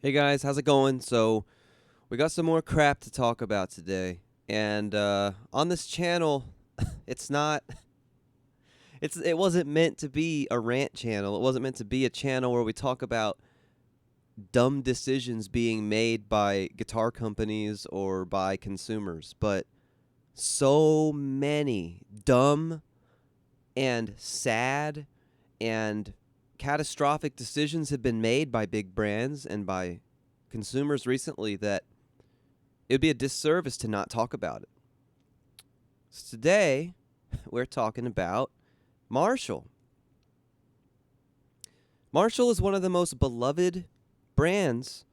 Hey guys, how's it going? So, we got some more crap to talk about today. And on this channel, it's not it wasn't meant to be a rant channel. It wasn't meant to be a channel where we talk about dumb decisions being made by guitar companies or by consumers, but so many dumb and sad and catastrophic decisions have been made by big brands and by consumers recently that it would be a disservice to not talk about it. So today, we're talking about Marshall. Marshall is one of the most beloved brands,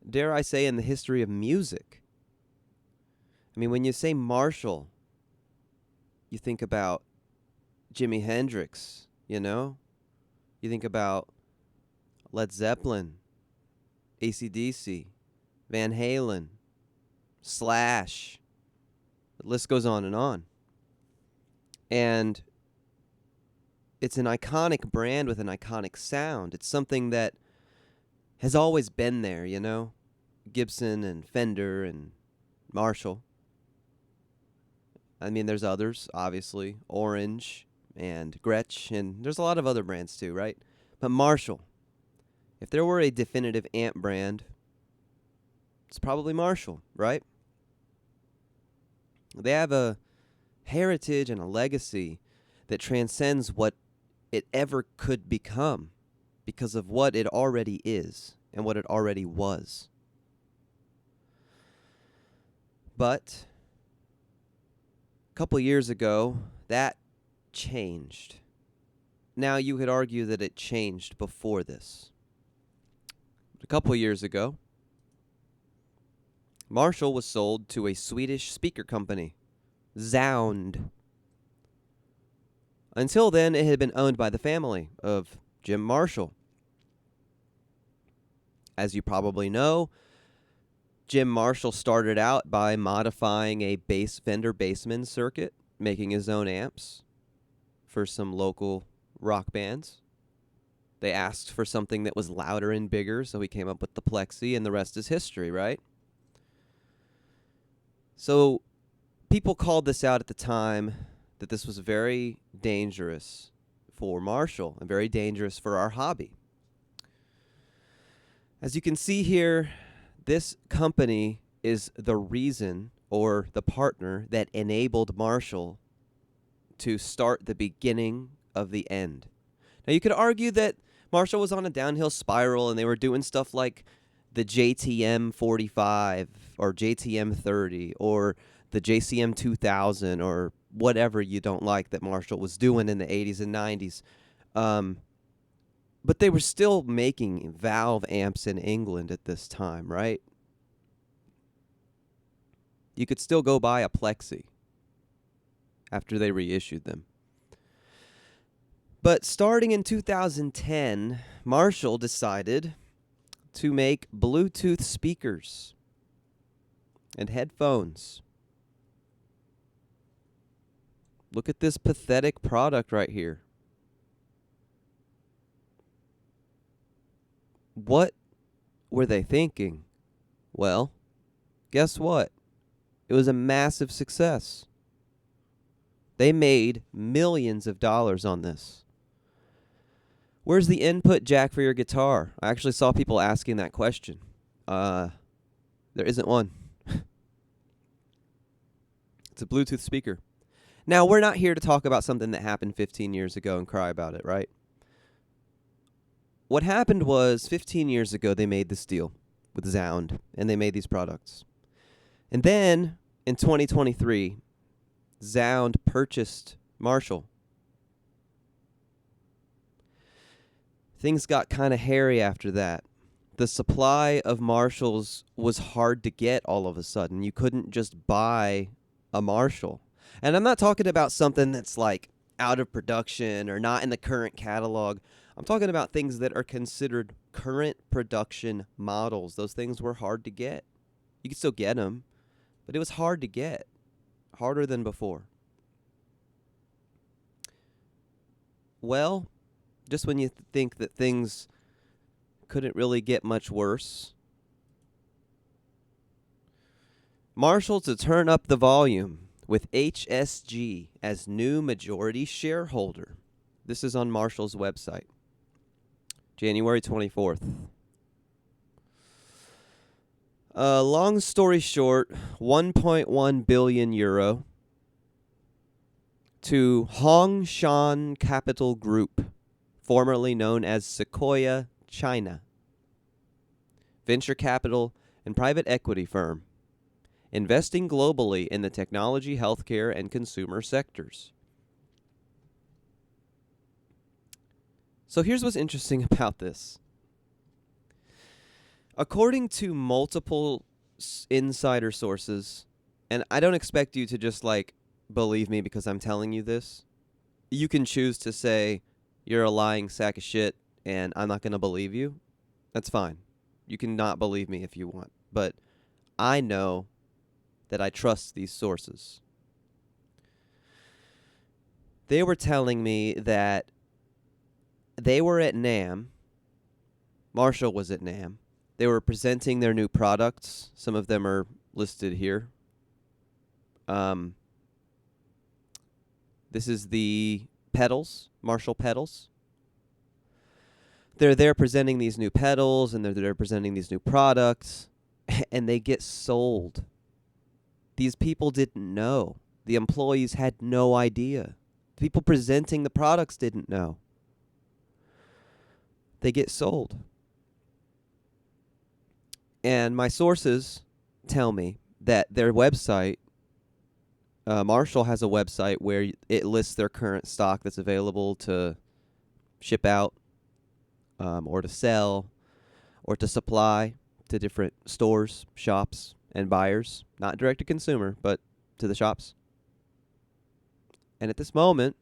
dare I say, in the history of music. I mean, when you say Marshall, you think about Jimi Hendrix, you know? You think about Led Zeppelin, AC/DC, Van Halen, Slash. The list goes on and on. And it's an iconic brand with an iconic sound. It's something that has always been there, you know? Gibson and Fender and Marshall. I mean, there's others, obviously. Orange and Gretsch, and there's a lot of other brands too, right? But Marshall, if there were a definitive amp brand, it's probably Marshall, right? They have a heritage and a legacy that transcends what it ever could become because of what it already is and what it already was. But a couple years ago, that changed. Now, you could argue that it changed before this. A couple years ago, Marshall was sold to a Swedish speaker company, Zound. Until then, it had been owned by the family of Jim Marshall. As you probably know, Jim Marshall started out by modifying a Fender Bassman circuit, making his own amps for some local rock bands. They asked for something that was louder and bigger, so he came up with the Plexi, and the rest is history, right? So people called this out at the time that this was very dangerous for Marshall and very dangerous for our hobby. As you can see here, this company is the reason or the partner that enabled Marshall to start the beginning of the end. Now, you could argue that Marshall was on a downhill spiral and they were doing stuff like the JTM 45 or JTM 30 or the JCM 2000 or whatever you don't like that Marshall was doing in the 80s and 90s. But they were still making valve amps in England at this time, right? You could still go buy a Plexi after they reissued them. But starting in 2010, Marshall decided to make Bluetooth speakers and headphones. Look at this pathetic product right here. What were they thinking? Well, guess what? It was a massive success. They made millions of dollars on this. Where's the input jack for your guitar? I actually saw people asking that question. There isn't one. It's a Bluetooth speaker. Now, we're not here to talk about something that happened 15 years ago and cry about it, right? What happened was 15 years ago they made this deal with Zound, and they made these products. And then, in 2023, Zound purchased Marshall. Things got kind of hairy after that. The supply of Marshalls was hard to get all of a sudden. You couldn't just buy a Marshall. And I'm not talking about something that's like out of production or not in the current catalog. I'm talking about things that are considered current production models. Those things were hard to get. You could still get them, but it was hard to get. Harder than before. Well, just when you think that things couldn't really get much worse. Marshall to turn up the volume with HSG as new majority shareholder. This is on Marshall's website. January 24th. Long story short, 1.1 billion euro to Hongshan Capital Group, formerly known as Sequoia China, venture capital and private equity firm, investing globally in the technology, healthcare, and consumer sectors. So here's what's interesting about this. According to multiple insider sources, and I don't expect you to just believe me because I'm telling you this. You can choose to say you're a lying sack of shit and I'm not going to believe you. That's fine. You can not believe me if you want. But I know that I trust these sources. They were telling me that they were at NAMM. Marshall was at NAMM. They were presenting their new products. Some of them are listed here. This is the pedals, Marshall pedals. They're there presenting these new pedals, and they're there presenting these new products, and they get sold. These people didn't know. The employees had no idea. The people presenting the products didn't know. They get sold. And my sources tell me that their website, Marshall has a website where it lists their current stock that's available to ship out, or to sell, or to supply to different stores, shops, and buyers. Not direct to consumer, but to the shops. And at this moment,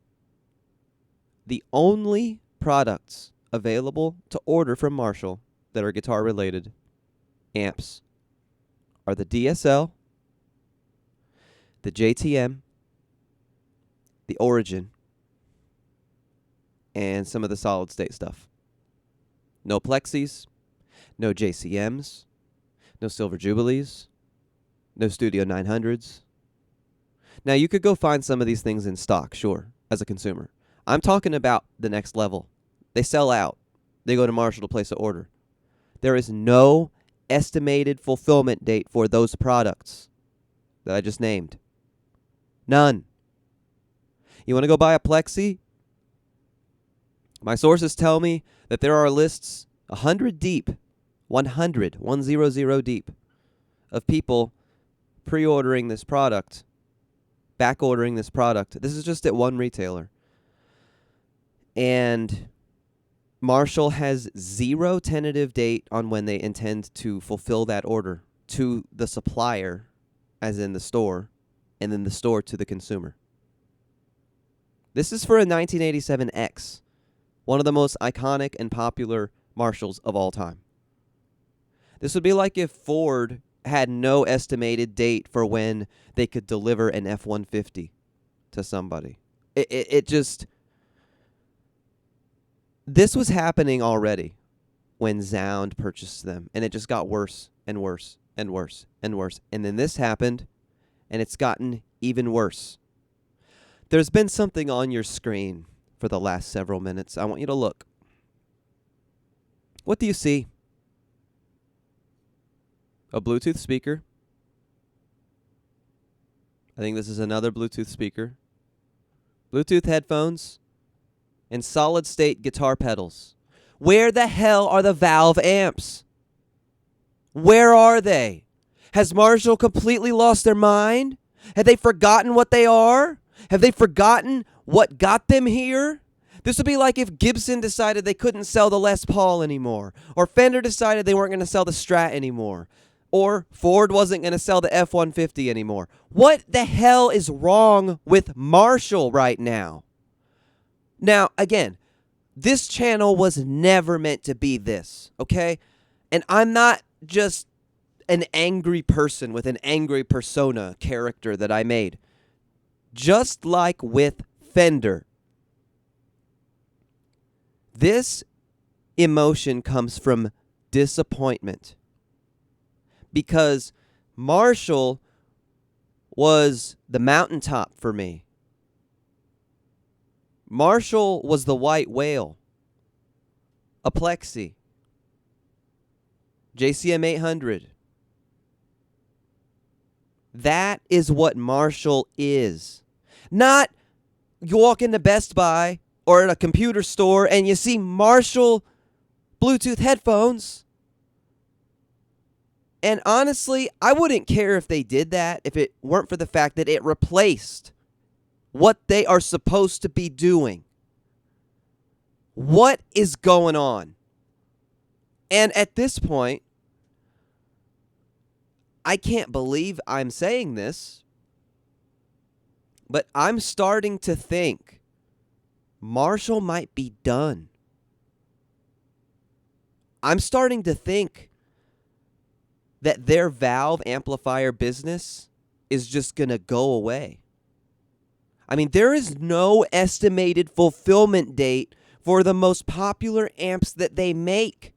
the only products available to order from Marshall that are guitar related amps are the DSL, the JTM, the Origin, and some of the solid state stuff. No Plexis, no JCMs, no Silver Jubilees, no Studio 900s. Now, you could go find some of these things in stock, sure, as a consumer. I'm talking about the next level. They sell out. They go to Marshall to place an order. There is no estimated fulfillment date for those products that I just named. None. You want to go buy a Plexi? My sources tell me that there are lists 100 deep, 100 deep, of people pre-ordering this product, back-ordering this product. This is just at one retailer. And Marshall has zero tentative date on when they intend to fulfill that order to the supplier, as in the store, and then the store to the consumer. This is for a 1987 X, one of the most iconic and popular Marshalls of all time. This would be like if Ford had no estimated date for when they could deliver an F-150 to somebody. It just... This was happening already when Zound purchased them, and it just got worse and worse and worse and worse. And then this happened, and it's gotten even worse. There's been something on your screen for the last several minutes. I want you to look. What do you see? A Bluetooth speaker. I think this is another Bluetooth speaker. Bluetooth headphones. And solid-state guitar pedals. Where the hell are the valve amps? Where are they? Has Marshall completely lost their mind? Have they forgotten what they are? Have they forgotten what got them here? This would be like if Gibson decided they couldn't sell the Les Paul anymore, or Fender decided they weren't going to sell the Strat anymore, or Ford wasn't going to sell the F-150 anymore. What the hell is wrong with Marshall right now? Now, again, this channel was never meant to be this, okay? And I'm not just an angry person with an angry persona character that I made. Just like with Fender, this emotion comes from disappointment. Because Marshall was the mountaintop for me. Marshall was the white whale. A Plexi. JCM 800. That is what Marshall is. Not you walk into Best Buy or at a computer store and you see Marshall Bluetooth headphones. And honestly, I wouldn't care if they did that if it weren't for the fact that it replaced what they are supposed to be doing. What is going on? And at this point, I can't believe I'm saying this, but I'm starting to think Marshall might be done. I'm starting to think that their valve amplifier business is just going to go away. I mean, there is no estimated fulfillment date for the most popular amps that they make.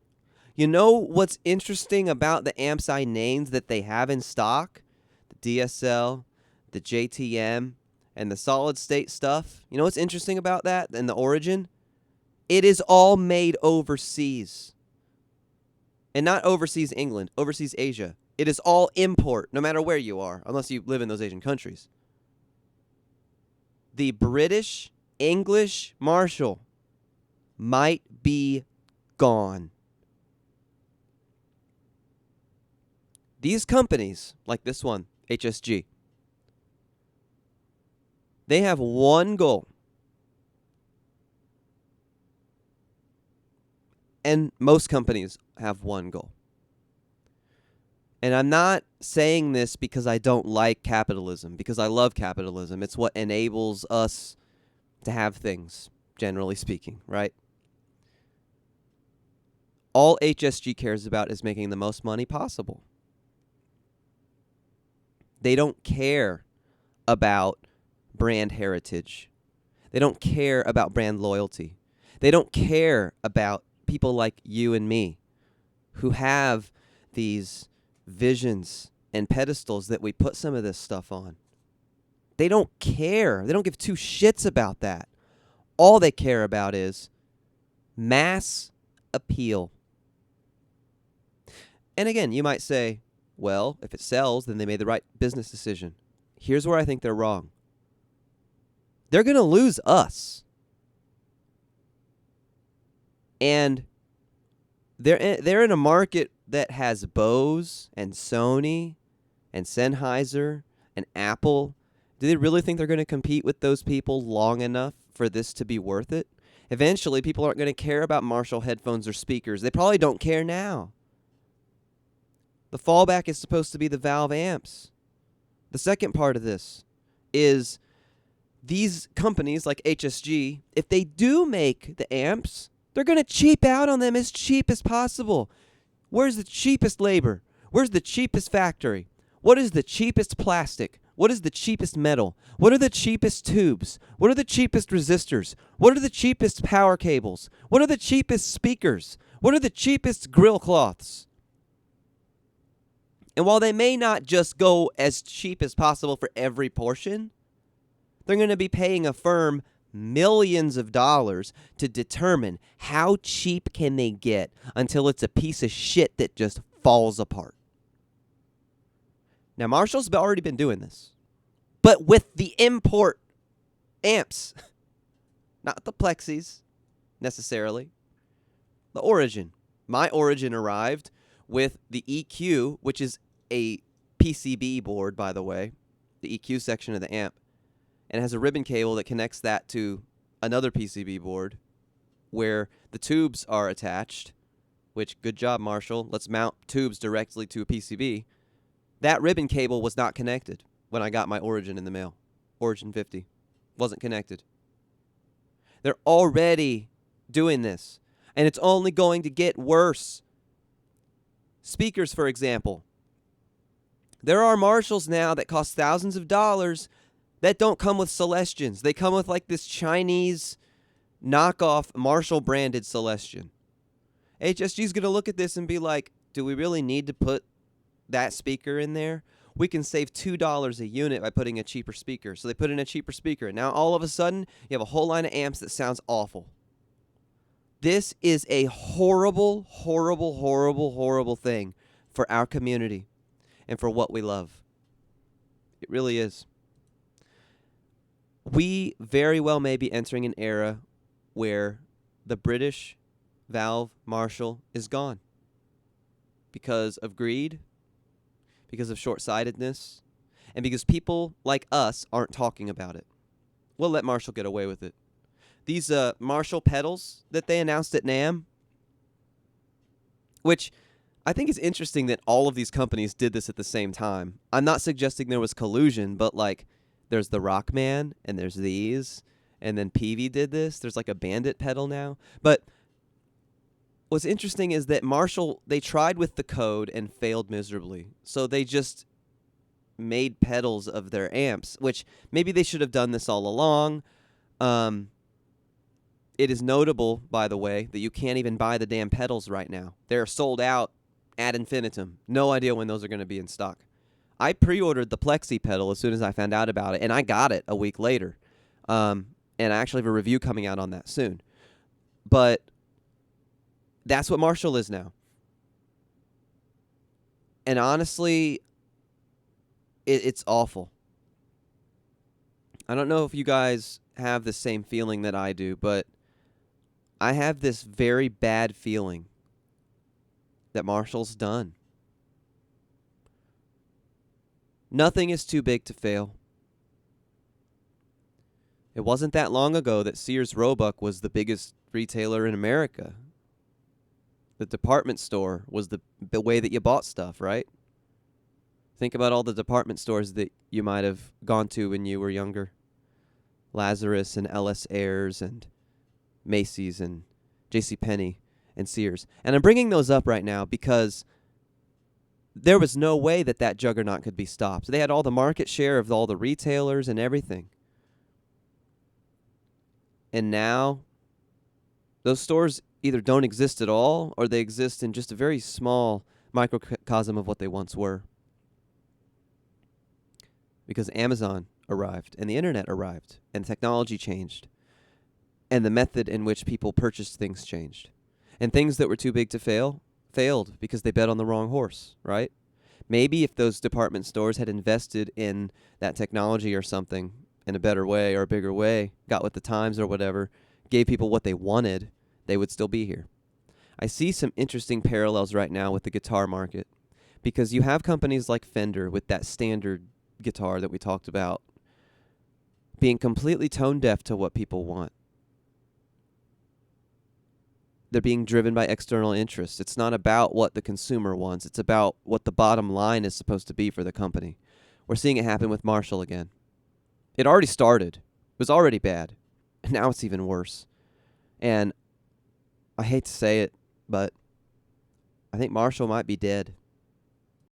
You know what's interesting about the amps I named that they have in stock? The DSL, the JTM, and the solid state stuff. You know what's interesting about that and the origin? It is all made overseas. And not overseas England, overseas Asia. It is all import, no matter where you are, unless you live in those Asian countries. The British English Marshall might be gone. These companies, like this one, HSG, they have one goal. And most companies have one goal. And I'm not saying this because I don't like capitalism, because I love capitalism. It's what enables us to have things, generally speaking, right? All HSG cares about is making the most money possible. They don't care about brand heritage. They don't care about brand loyalty. They don't care about people like you and me who have these visions and pedestals that we put some of this stuff on. They don't care. They don't give two shits about that. All they care about is mass appeal. And again, you might say, well, if it sells, then they made the right business decision. Here's where I think they're wrong. They're going to lose us. And they're in a market that has Bose and Sony and Sennheiser and Apple. Do they really think they're going to compete with those people long enough for this to be worth it? Eventually, people aren't going to care about Marshall headphones or speakers. They probably don't care now. The fallback is supposed to be the valve amps. The second part of this is these companies like HSG, if they do make the amps, they're going to cheap out on them as cheap as possible. Where's the cheapest labor? Where's the cheapest factory? What is the cheapest plastic? What is the cheapest metal? What are the cheapest tubes? What are the cheapest resistors? What are the cheapest power cables? What are the cheapest speakers? What are the cheapest grill cloths? And while they may not just go as cheap as possible for every portion, they're going to be paying a firm millions of dollars to determine how cheap can they get until it's a piece of shit that just falls apart. Now, Marshall's already been doing this, but with the import amps, not the Plexis necessarily, the Origin. My Origin arrived with the EQ, which is a PCB board, by the way, the EQ section of the amp. And it has a ribbon cable that connects that to another PCB board where the tubes are attached, which, good job, Marshall. Let's mount tubes directly to a PCB. That ribbon cable was not connected when I got my Origin in the mail. Origin 50. Wasn't connected. They're already doing this, and it's only going to get worse. Speakers, for example. There are Marshalls now that cost thousands of dollars that don't come with Celestions. They come with like this Chinese knockoff Marshall branded Celestion. HSG's going to look at this and be like, do we really need to put that speaker in there? We can save $2 a unit by putting a cheaper speaker. So they put in a cheaper speaker. And now all of a sudden, you have a whole line of amps that sounds awful. This is a horrible, horrible, horrible, horrible thing for our community and for what we love. It really is. We very well may be entering an era where the British Valve Marshall is gone because of greed, because of short-sightedness, and because people like us aren't talking about it. We'll let Marshall get away with it. These Marshall pedals that they announced at NAMM, which I think is interesting that all of these companies did this at the same time. I'm not suggesting there was collusion, but like there's the Rockman and there's these, and then Peavey did this. There's like a Bandit pedal now. But what's interesting is that Marshall, they tried with the code and failed miserably. So they just made pedals of their amps, which maybe they should have done this all along. It is notable, by the way, that you can't even buy the damn pedals right now. They're sold out ad infinitum. No idea when those are going to be in stock. I pre-ordered the Plexi pedal as soon as I found out about it, and I got it a week later. And I actually have a review coming out on that soon. But that's what Marshall is now. And honestly, it's awful. I don't know if you guys have the same feeling that I do, but I have this very bad feeling that Marshall's done. Nothing is too big to fail. It wasn't that long ago that Sears Roebuck was the biggest retailer in America. The department store was the way that you bought stuff, right? Think about all the department stores that you might have gone to when you were younger. Lazarus and Ellis Ayres and Macy's and JCPenney and Sears. And I'm bringing those up right now because there was no way that that juggernaut could be stopped. They had all the market share of all the retailers and everything. And now those stores either don't exist at all or they exist in just a very small microcosm of what they once were. Because Amazon arrived and the internet arrived and technology changed and the method in which people purchased things changed. And things that were too big to fail failed because they bet on the wrong horse, right? Maybe if those department stores had invested in that technology or something in a better way or a bigger way, got with the times or whatever, gave people what they wanted, they would still be here. I see some interesting parallels right now with the guitar market because you have companies like Fender with that standard guitar that we talked about being completely tone deaf to what people want. They're being driven by external interests. It's not about what the consumer wants. It's about what the bottom line is supposed to be for the company. We're seeing it happen with Marshall again. It already started. It was already bad. And now it's even worse. And I hate to say it, but I think Marshall might be dead.